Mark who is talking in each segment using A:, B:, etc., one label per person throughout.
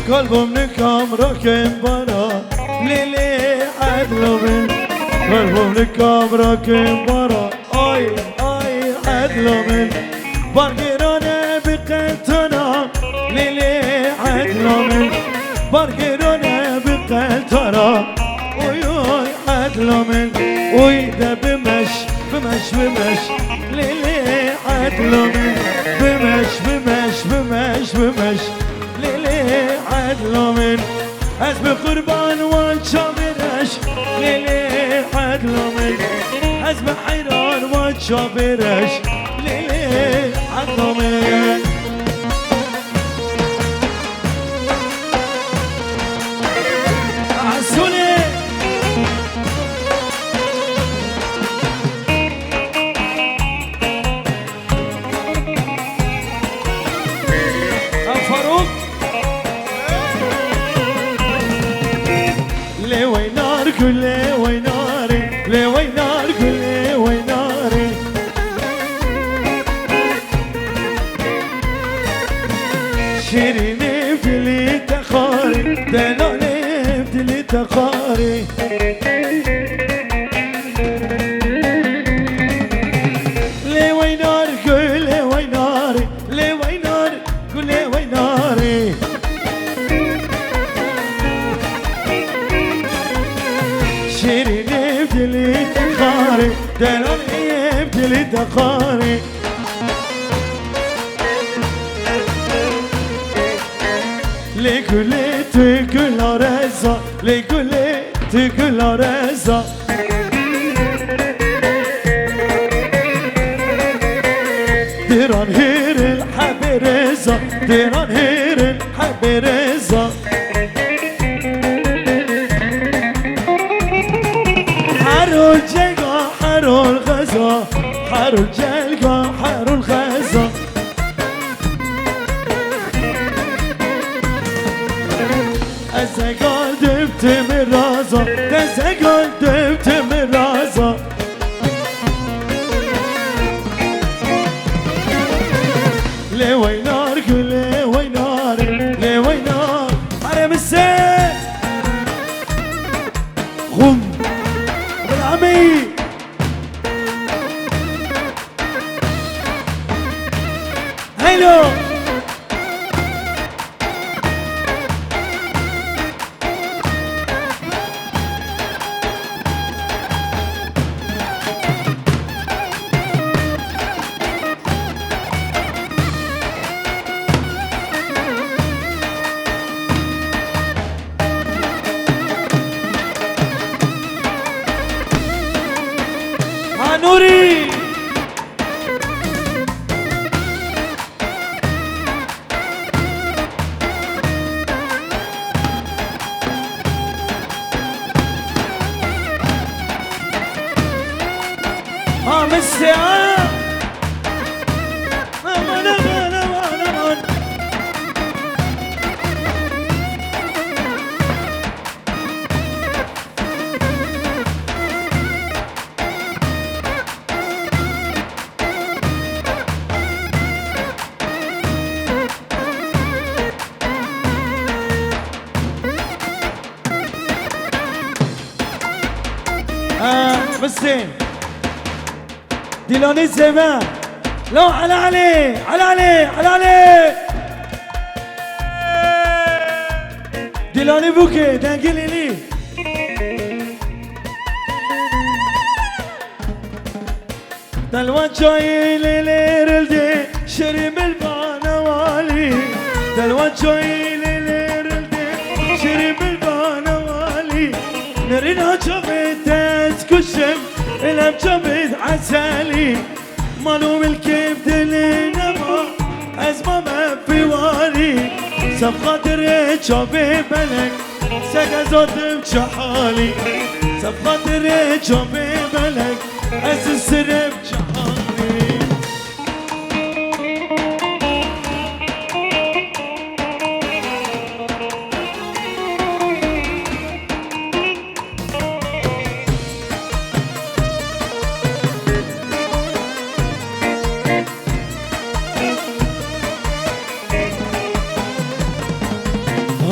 A: قلبم نکام راکم بارا لیلی عدلومن قلبم نکام راکم بارا آی آی عدلومن بارگرانه بقلتنا لیلی عدلومن بارگرانه بقلتنا اوی اوی عدلومن اوی ده بمش بمش بمش لیلی عدلومن بمش بمش بمش بمش لیلی عدلومن از به قربان و چابرش لیلی عدلومن از به حیران و چابرش لیلی عدلومن عسولی فاروق لي وينار كل لي ويناري لي وينار كل لي ويناري شيريني بدلي تخاري دلالي بدلي تخاري لي وينار كل لي ويناري لي وينار كل لي ويناري شيريني بدلي تخاري دلالي بدلي تخاري لكل تكل رزا لكل تكل رزا ديران هير الحب رزا ديران هير الحب رزا حرو الجلقة حرو الغزا حرو الجلقة حرو الغزا ازگال دبت من رازا ازگال دبت من رازا لي وينار كل لي وينار لي وينار حرم السيف غم بالعمي هيلو نوري مسيا امان امان امان امان مسين ديلاني الزمان لو على علي على علي على علي ديلاني بوكي دانجلي لي دلوان جاي ليلي رلدي شريم البانوالي دلوان جاي ليلي رلدي شريم البانوالي نرينا جبت كشم الام جبت عسالي مالوم الكيف دلينا ما ازما ما في واري سب خاطر جابي بلك سكزات بجحالي سب خاطر جابي بلك از السرب جحالي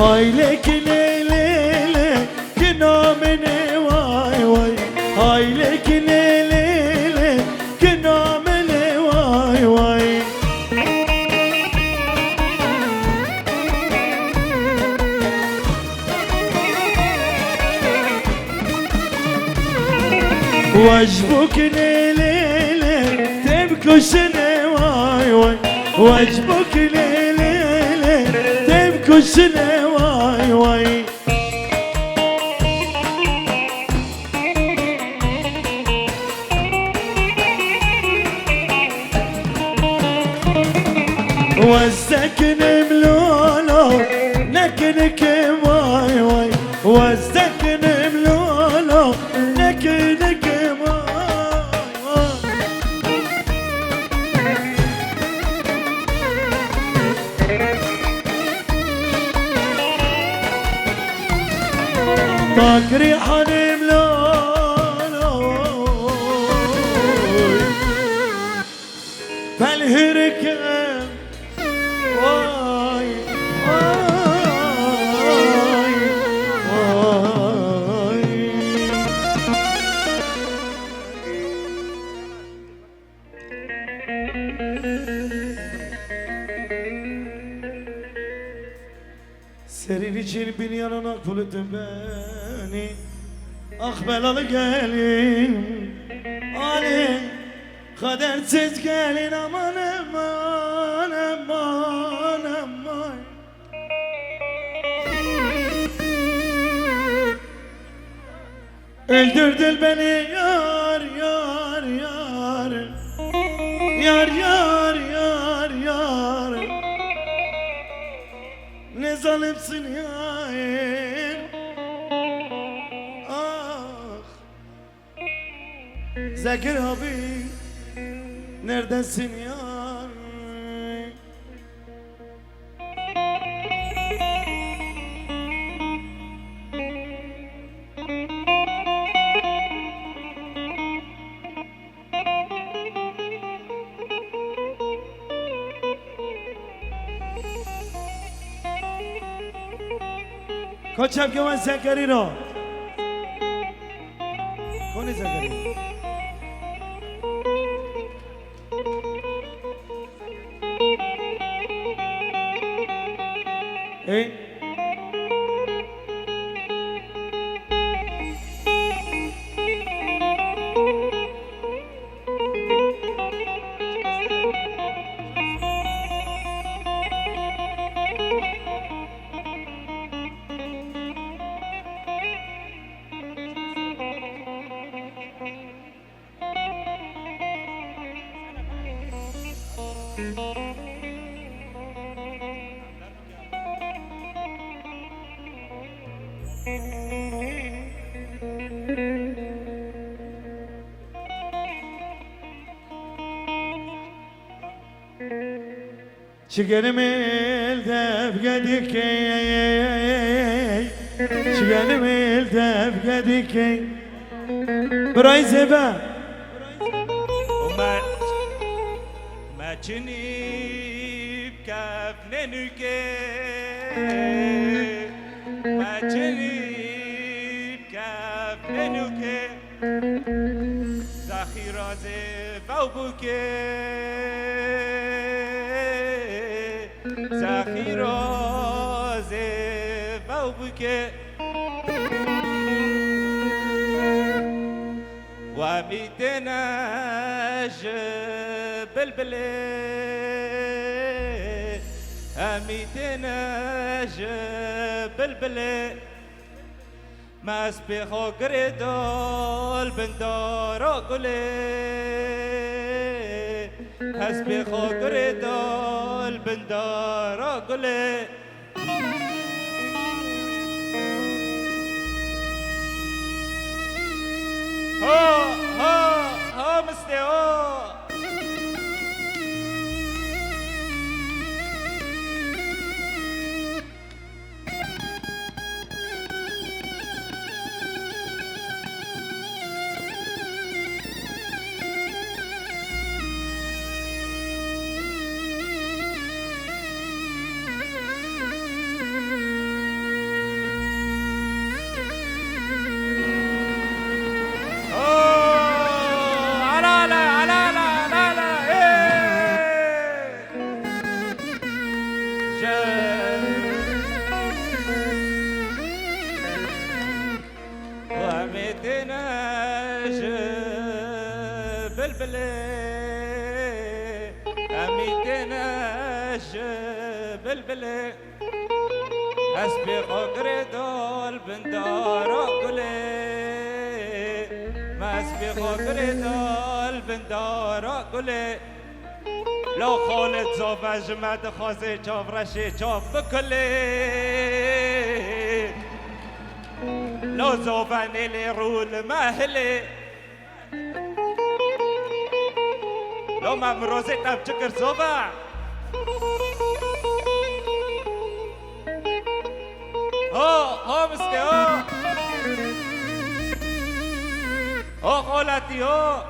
A: هاي لك ليلة كنا من واي واي هاي لك ليلة كنا من واي واي واجبك ليلة تبكي سنة واي واي واجبك ليلة تبكي سنة واي واي والسكن ملولو نكنك واي واي والسكن ملولو نكنك واي واي طاق ريحان ملولو فالهركة واي واي واي سرير için bir yanına kulutum beni Akbelalı gelin Ali kadersiz gelin aman aman aman aman Öldürdün beni yar yar yar Yar yar yar yar Ne zalimsin yar Ah Zekir abi Neredesin yar Koçam Kemal Zekerino Koni Zekerino Hey Çıkarım elde bgedikey Çıkarım elde bgedikey Burayı zeba
B: ما جنيب كفننوكي ما جنيب كفننوكي ذخيرة فوقك ذخيرة فوقك وميتناج بلبلي ميتناج بلبلي ما سبيخو قريدول بندورو قولي سبيخو قريدول بندورو قولي ها ها ها مستي ها بلبلي أميتناش بلبلي حسبي خقر دول بندارة قلي ما حسبي خقر دول بندارة قلي لو خالد زوفا جمعت خوزي جوف رشي جوف بكلي لو زوفا نيلي رول ماهلي لو ما مروزي تبجكر زوفا هو مستي هو خالتي هو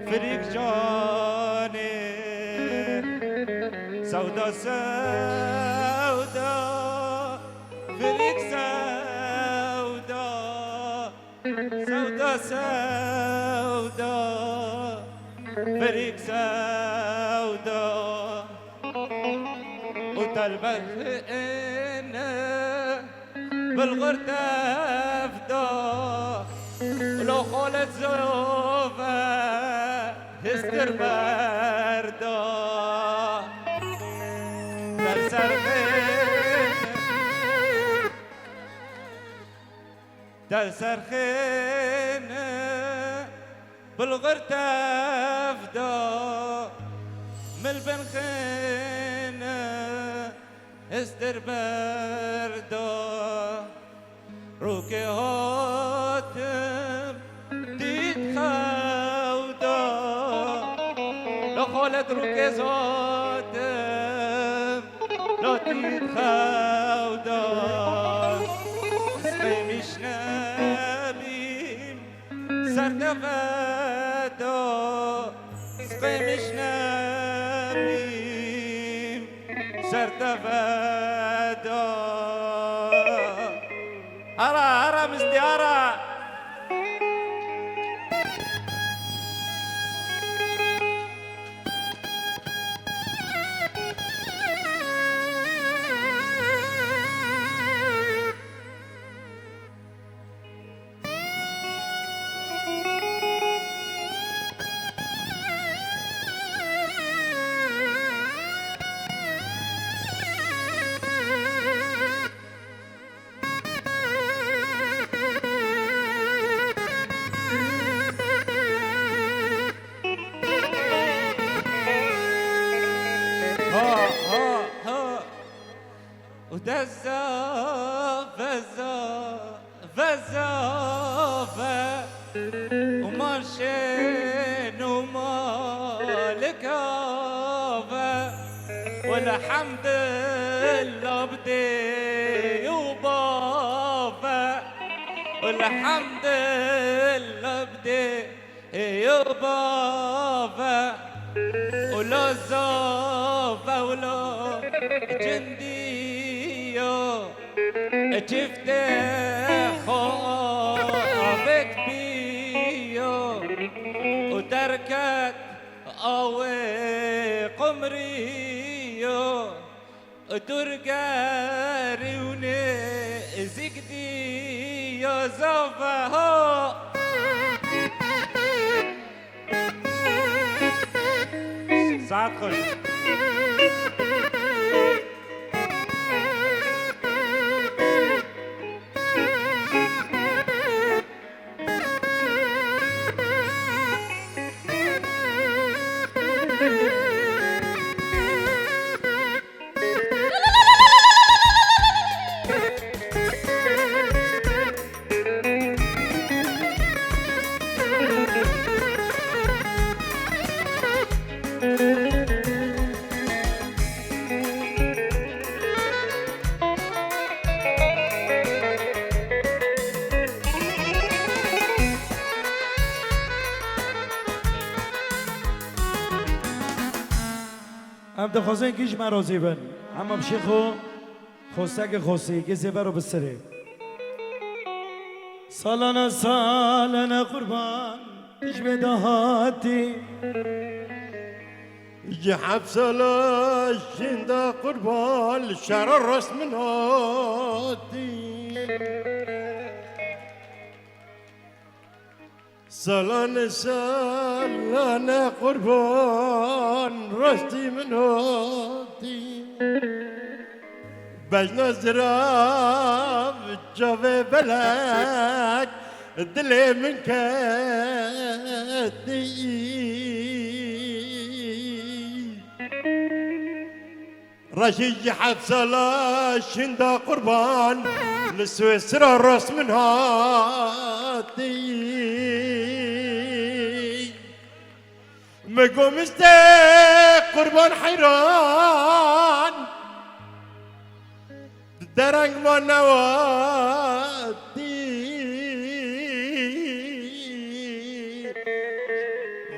B: فريق جاني سودا سودا فريق سودا سودا سودا فريق سودا وتلبخ بالغرتاف دا ولو خالد زوفا هستر بردا در سرخين بالغرتاف دا ملبن خين هستر بردا روكي هاتم ديد خودا لو خالد روكي زاتم لا ديد خودا اسمي مش نبيم سرتفادا اسمي مش نبيم سرتفادا هرا مستيارة ودزا فزا فزا ومارشين ومالكافا والحمد لله بدي وبافا والحمد لله بدي وبافا ولا زافا ولا جندي تفتح خوابك بيو وتركت قوي قمريو ترقاري ونزيك دي يا زفا ساعات خوش
A: ام دخوازن کیش من راضی بن اما بشیخو خوستک خوستی که زیبه رو بسره سالانه قربان دیش بدهاتی
C: يحب سلا شندا قربان شر الراس من هاتي سلانة قربان رستي من هاتي بجنا زراب جوي بلك دلي من كاتي رشيد حبس لا شندا قربان لسويسرا راس من هاتي مقوم قربان حيران درنگ ما نواتي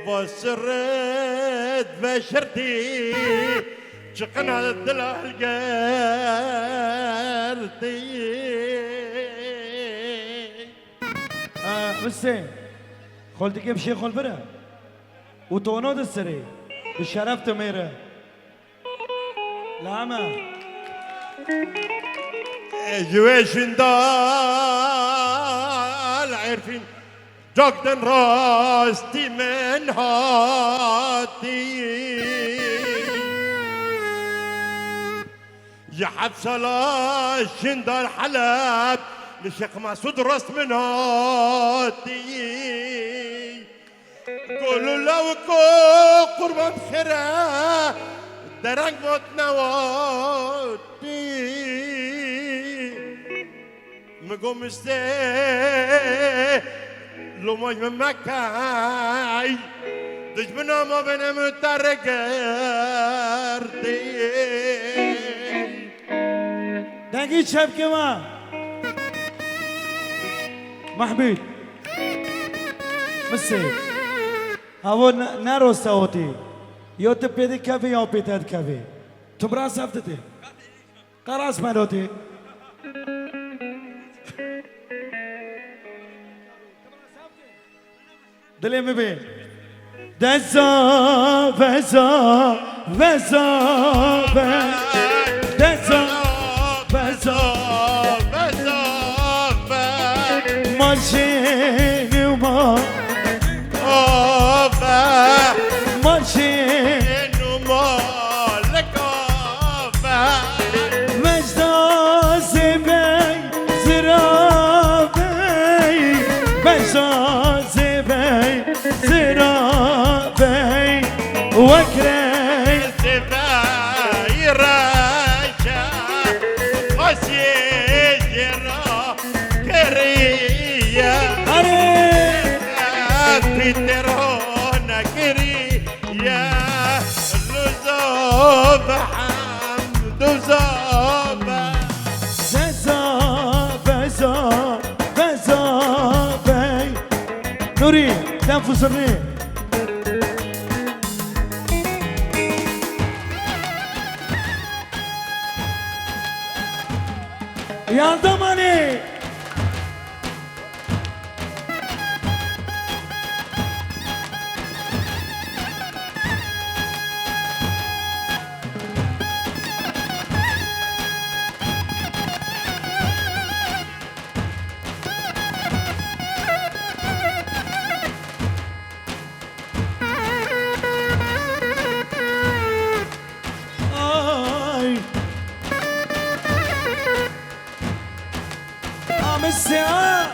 C: وسرت بشرتي شقنا الدلع القلتي
A: بسه خلدي كيف شيء خل برا وتونود السري بالشرف تميره لاما
C: جويشن دال عارفين جاكدن راستي من هاتي يا حبس لا شندا الحلب لشيخ مسعود راس من هاتي قولوا لو قربان خيره درنگ موت نواتي مقوم لو ما مكاي دجمنا ما بين مترقرتي
A: دقيق شاب كمان محمود بسه هوا نرو سوتي يو تبيدي كافي يو بيتاد كافي تمرا سفتتي قراص مالوتي دلي مبين دزا فزا فزا دزا فزا ماشين وما ماشين
C: وما لك
A: مجدا زبي زرابي مجدا زبي زرابي وكري
C: زبي راشا وسيجرا كريا بيترونا كريا لزوب حمد وزوبه
A: زابي نوري تنفس الريح يا ضمني الساعة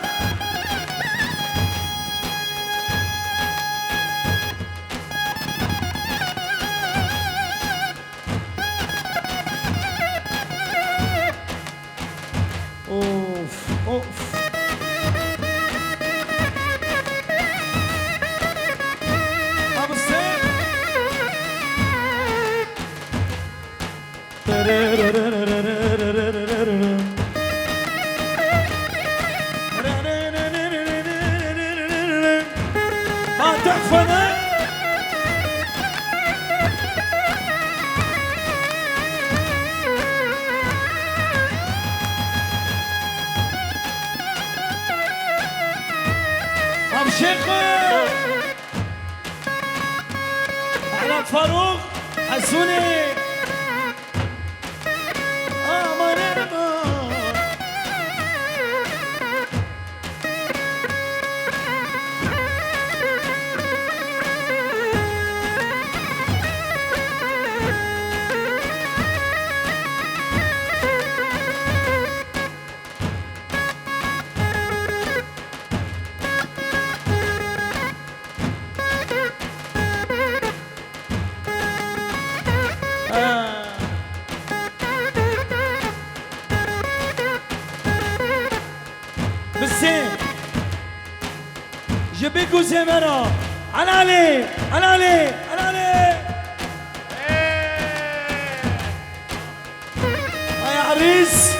A: اوف اوف ابو السيف شيخو احمد فاروق حسوني مريضة بالسين جيبيكو زمرة على علي على علي على علي يا عريس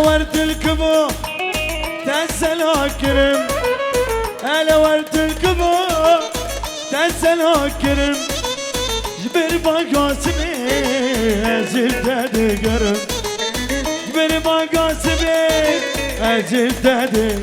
A: ورد الكبو تنسلو كرم هلا ورد الكبو تنسلو كرم جبر باقاسمي زلت دقرم جبر باقاسمي زلت دقرم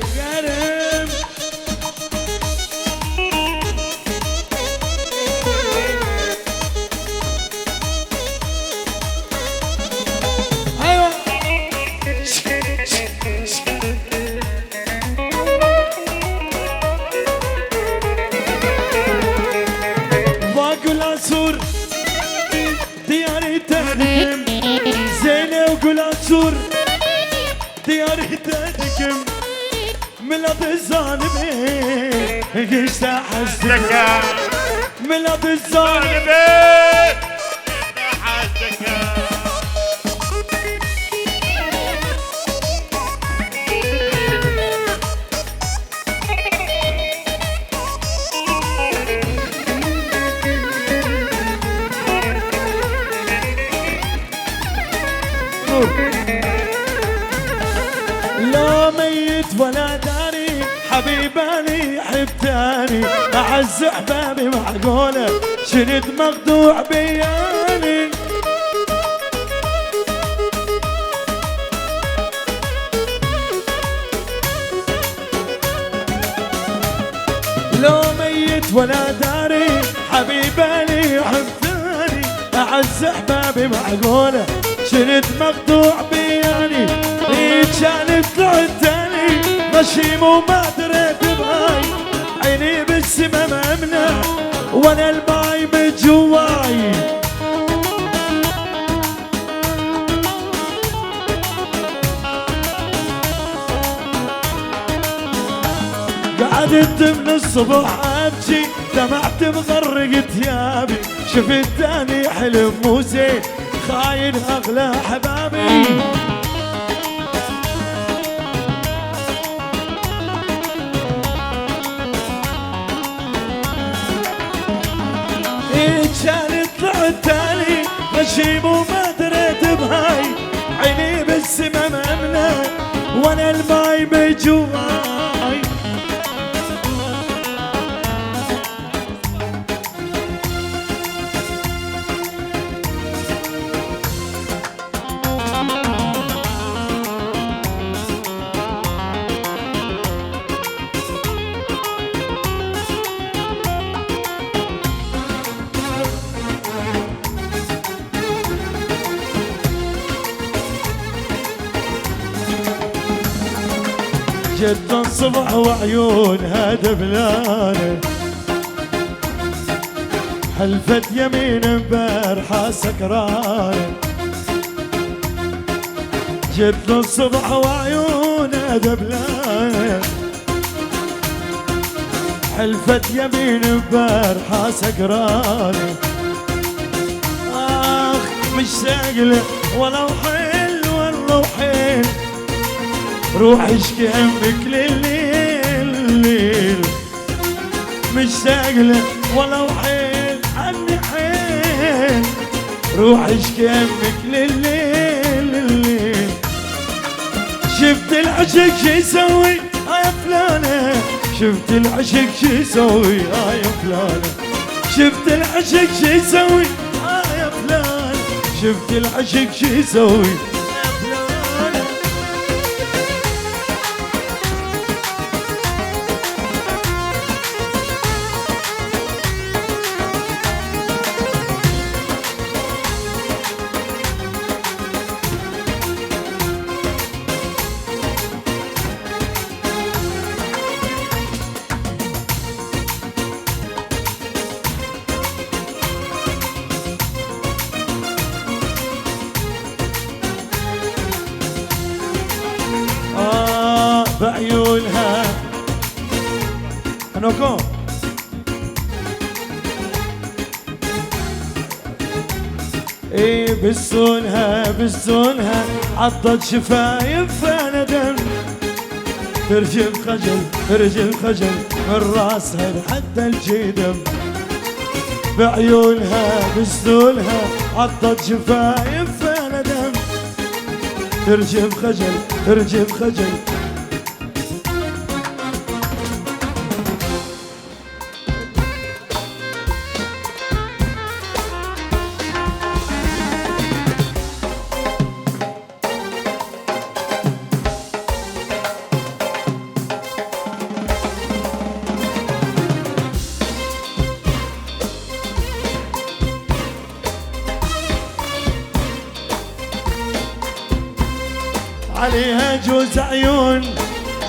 A: دياري تهدم زينة وقلاتور دياري تهدم ملاد الظالمين قشت حزتك ملاد الظالمين لا ميت ولا داري حبيباني حبتاني أعز أحبابي معقولة شريط مقطوع بياني لا ميت ولا داري حبيباني حبتاني أعز أحبابي معقولة شريط مقطوع بياني كانت طلعت تاني غشيم وما دريت بهاي عيني بالسما مأمنة وانا الماي من جواي قعدت من الصبح ابكي دمعت مغرق ثيابي شفت تاني حلم مو زين خاين اغلى احبابي كانت طلعت تاني غشيم وما دريت بهاي عيني بالسما مأمنة وانا الماي بجواي جت الصبح وعيونها دبلانه، حلفت يمين بارحة سكرانه. جت الصبح وعيونها دبلانه، حلفت يمين بارحة سكرانه. آخ مشتاق له ولو حيل والله حيل، روح اشكي همك للليل. مشتاق له ولو حيل عني حيل، روح اشكي همك للليل. شفت العشق شي يسوي يا فلانه، شفت العشق شي يسوي يا فلانه، شفت العشق شي يسوي يا فلانه، شفت العشق شي يسوي يا فلانه. بعيونها أنوكم اي بالسونها عضت شفايفها ندم، ترجم خجل من راسها لحد الجدم. بعيونها بالسونها عضت شفايفها ندم، ترجم خجل عليها جوز عيون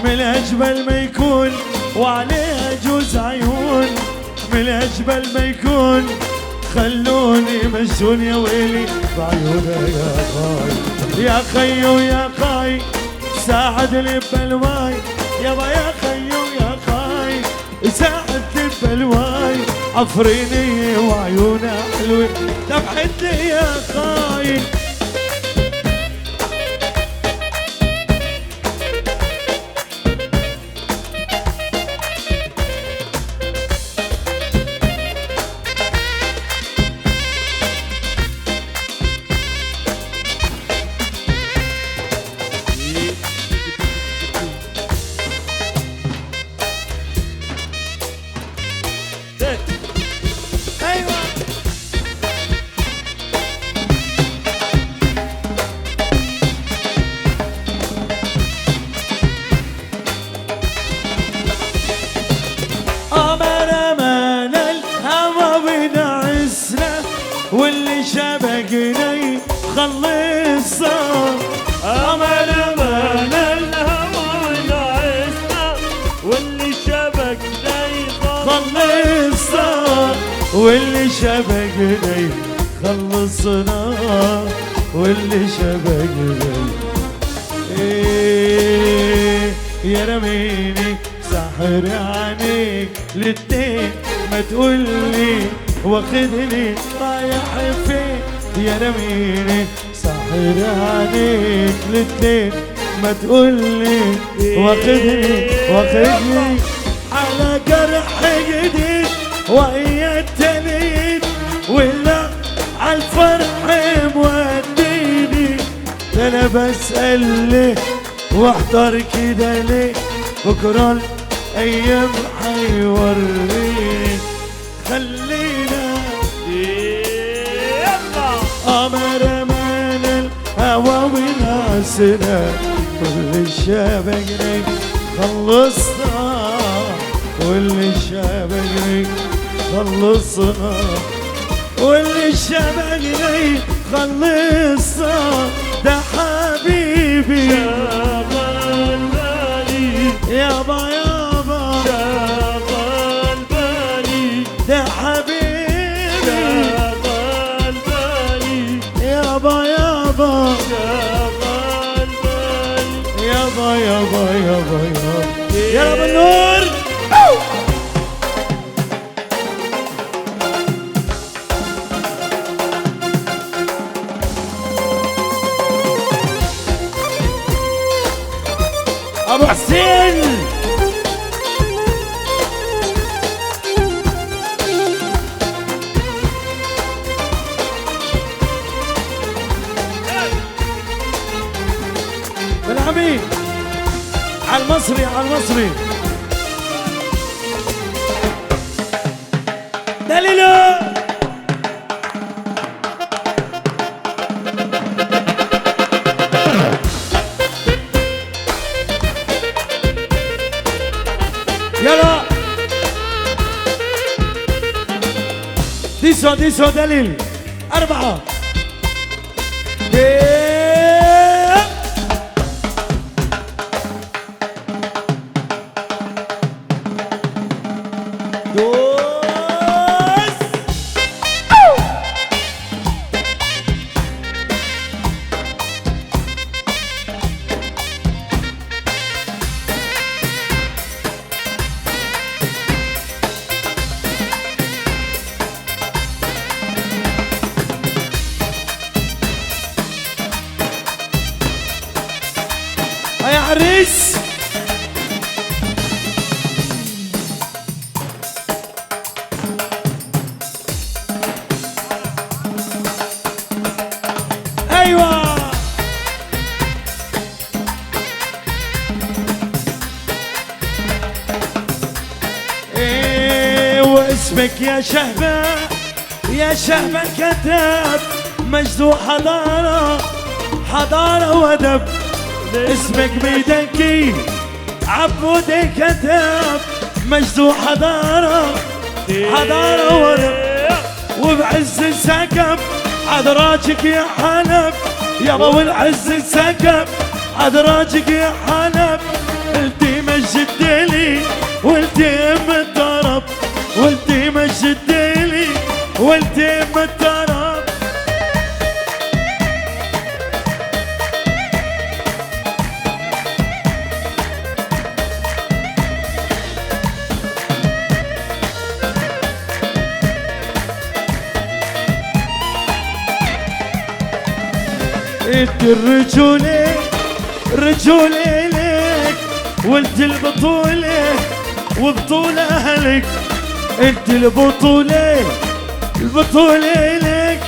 A: من أجمل ما يكون، وعليها جوز عيون من أجمل ما يكون. خلوني مجنون يا ويلي بعيونها يا خاي، يا خيو يا خاي ساعدني ببلواي، يابا يا خيو يا خاي ساعدني ببلواي. عفريني وعيونها حلوة تبعتني يا خاي. واللي شبقني خلصنا،
C: أمل الهوى نعسنا، واللي شبقني
A: خلصنا، واللي شبقني خلصنا، واللي شبقني إيه يا رميني سحر عينيك الاتنين، ما تقولي واخدني رايح فين. يا رميني سحر عينيك الاتنين، ما تقولي واخدني على جرح جديد ويا التانيين، ولا عالفرح موديني. ده انا بسأل ليه واحضر كده ليه، بكرة الايام حيوريني. خلينا قمر من الهوى وناسنا، كل الشبقني خلصنا، واللي شبقني خلصنا، واللي شبقني خلصنا. ده حبيبي يابا يابا
C: شغل بالي
A: ده حبيبي
C: شغل بالي
A: يابا يابا
C: شغل بالي
A: يابا يابا يابا يابا يا رب النور. ابو حسين بالعميد على المصري على المصري دليله يلا ديسو ديسو دليل 4 دوس يا عريس ايوه ايه واسمك يا شهبة يا شهبة كتاب مجد حضارة حضارة وادب اسمك بيدكي عبودي كتاب مجد حضارة حضارة وادب وبعز السكب عذراجك يا حلب يابا والعز السكب عذراجك يا حلب انتي مجد لي وانتي ام الطرب وانتي مجد لي وانتي ام الطرب انت الرجولة رجولة لك وانت البطولة وبطولة اهلك انت البطولة البطولة لك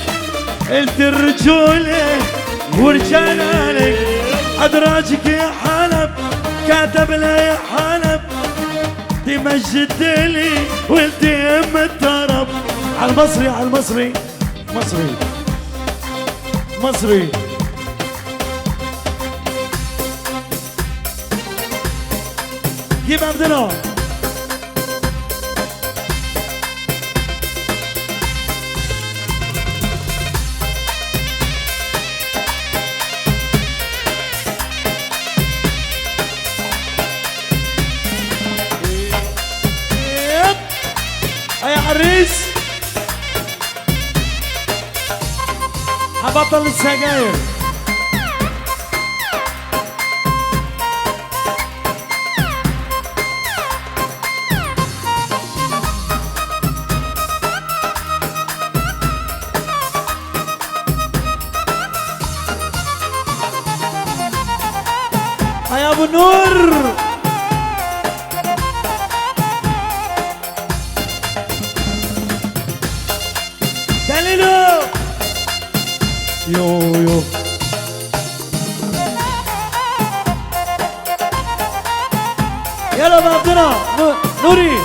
A: انت الرجولة ورجال لك ادراجك يا حلب كاتب لها يا حلب تمجد لي وانت ام الطرب على المصري على المصري مصري مصري جيب عبد الله يا عريس هبطل السجاير يا ابو النور دليلو يو يو يلا بعضنا نوري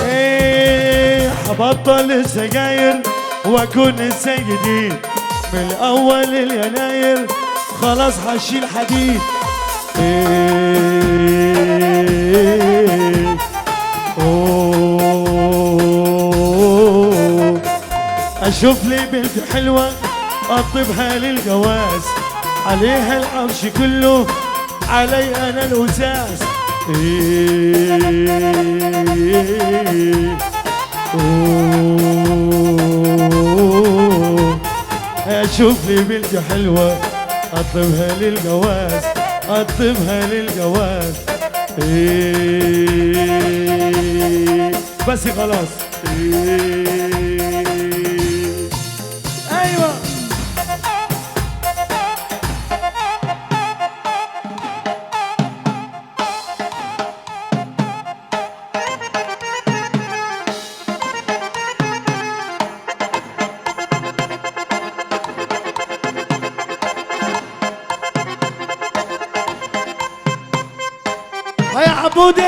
A: ايه حبطل السجاير واكون السيدين من اول اليناير خلاص هشيل حديد ايه اوه اشوف لي بنت حلوه اطيبها للجواز عليها العرش كله علي انا الوساس شوف لي بنت حلوة اطلبها للجواز، اطلبها للجواز. بس خلاص. ايوه يا عبودي.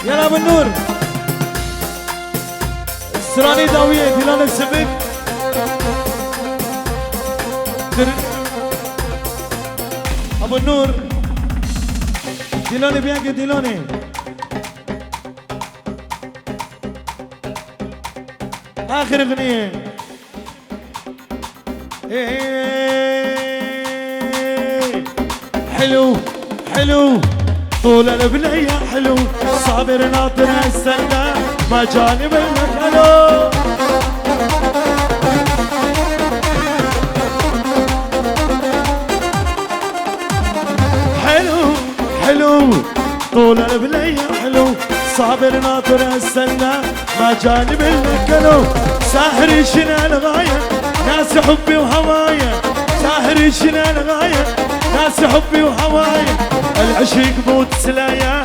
A: يلا ابو النور السراني داوية ديلان السبك. ابو النور ديلاني بيانك ديلاني. آخر أغنية. حلو حلو طول البنية حلو، صابر ناطر السنة ما جاني منك حلو. حلو حلو طول البنية حلو، صابر ناطر السنة ما جاني بالمكلو. ساهر شنا الغاية ناس حبي وهوايا، ساهر شنا الغاية ناس حبي وهوايا. العشق موت سلايا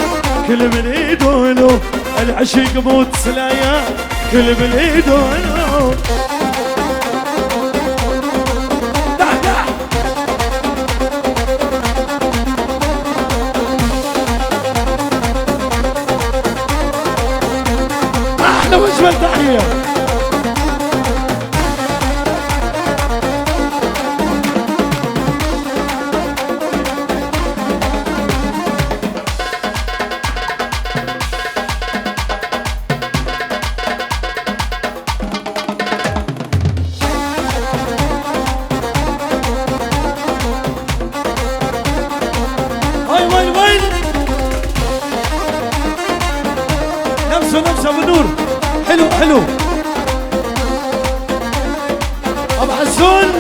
A: كل من ايده له، العشق موت سلايا كل من ايده له. احلى واجمل تحية. نفسه ابو نور. حلو حلو ابو حسون.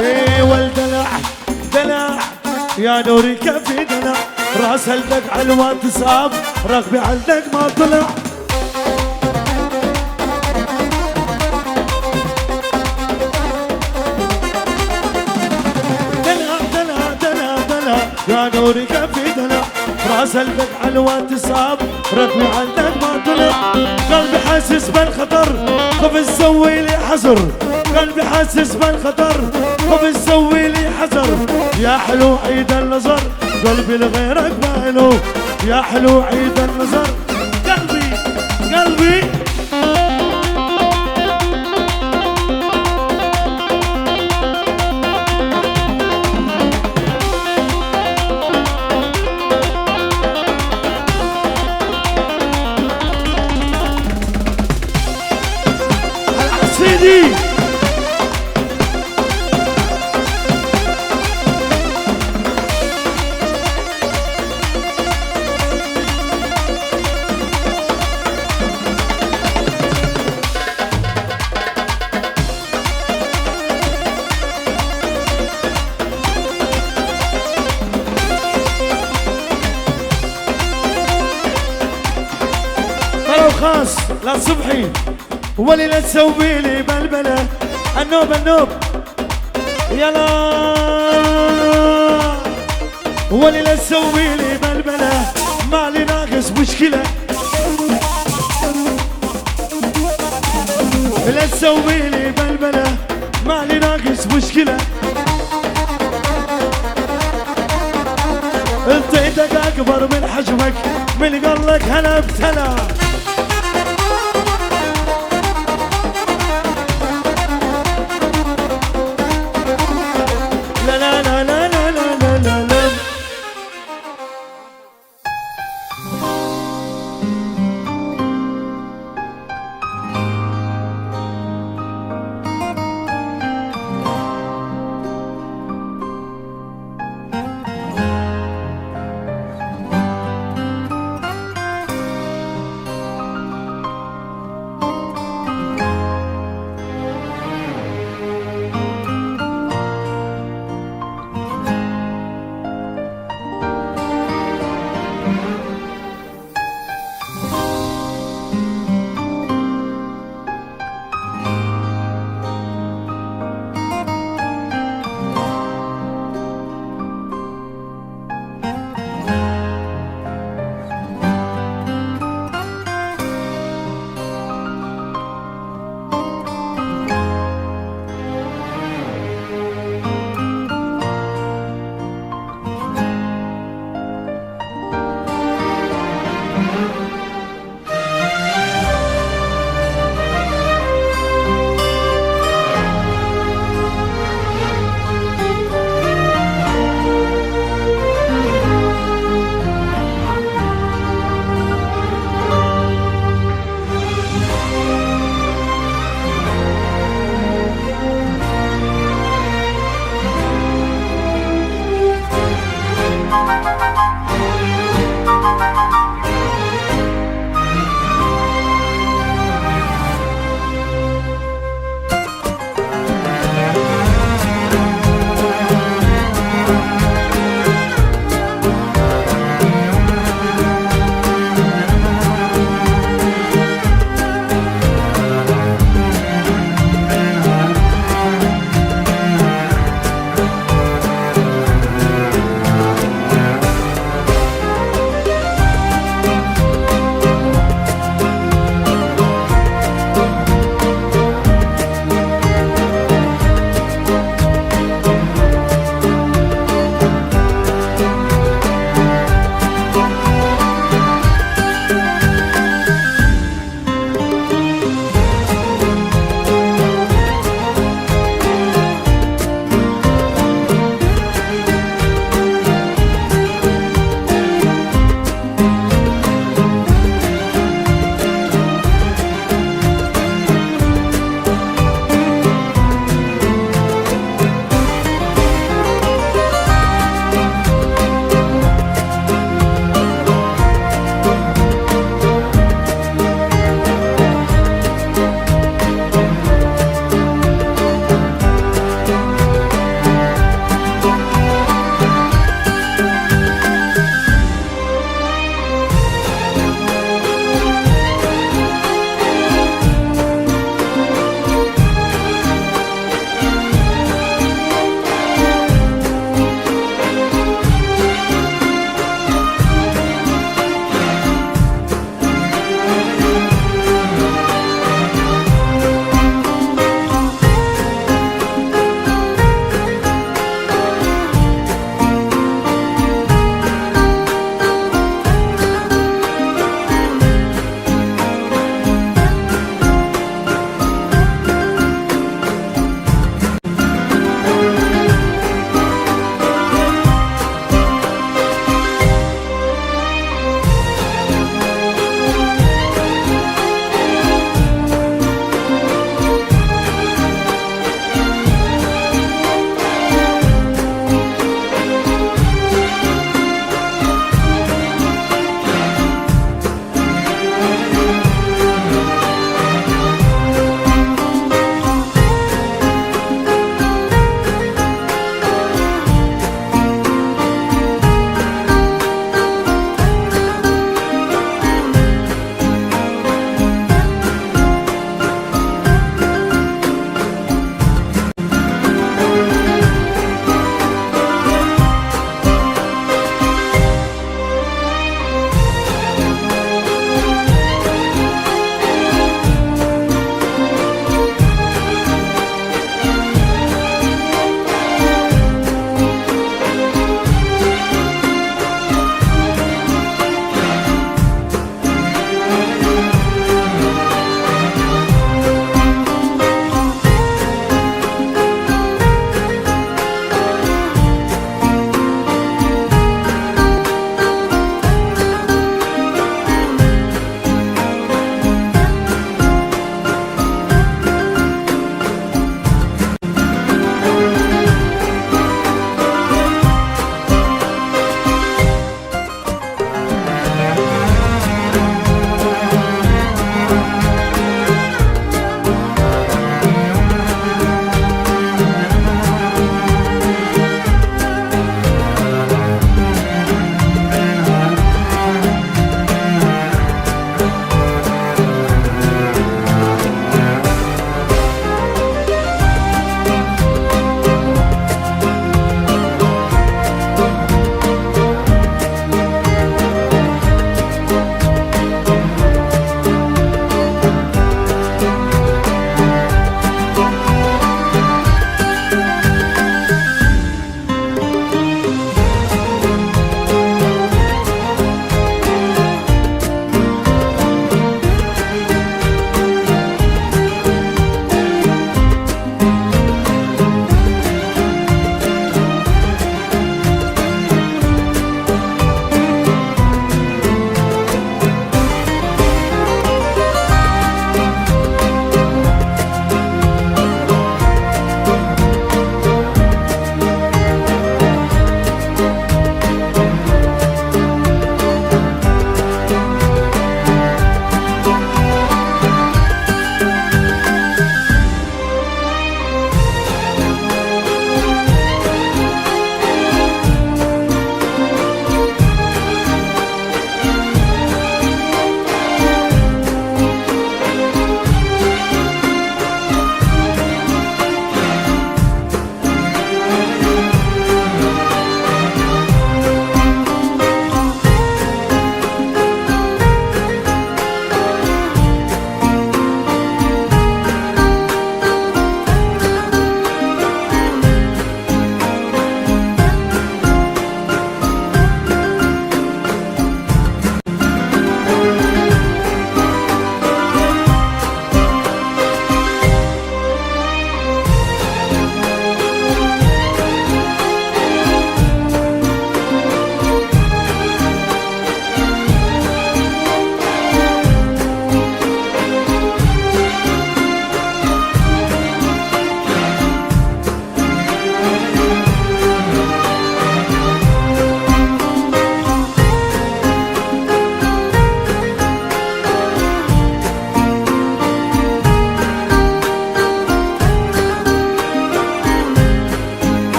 A: ايه والدلع دلع يا نوري كفي دلع، راس هلدك على الواتساب رغبي عندك ما طلع. يا نوري كفي دلع، راس قلبك على الواتساب رقمي عندك ما طلع. قلبي حاسس بالخطر خف تسوي لي حذر، قلبي حاسس بالخطر خف تسوي لي حذر. يا حلو عيد النظر قلبي لغيرك ماله، يا حلو عيد النظر قلبي قلبي. سيدي طلب خاص للصبحي ولي لا تسوي لي بلبله. النوب النوب يلا ولي لا تسوي لي بلبله، مالي ناقص مشكله. لا تسوي لي بلبله مالي ناقص مشكله. انت ايدك اكبر من حجمك، من قلك هلا ابتلى.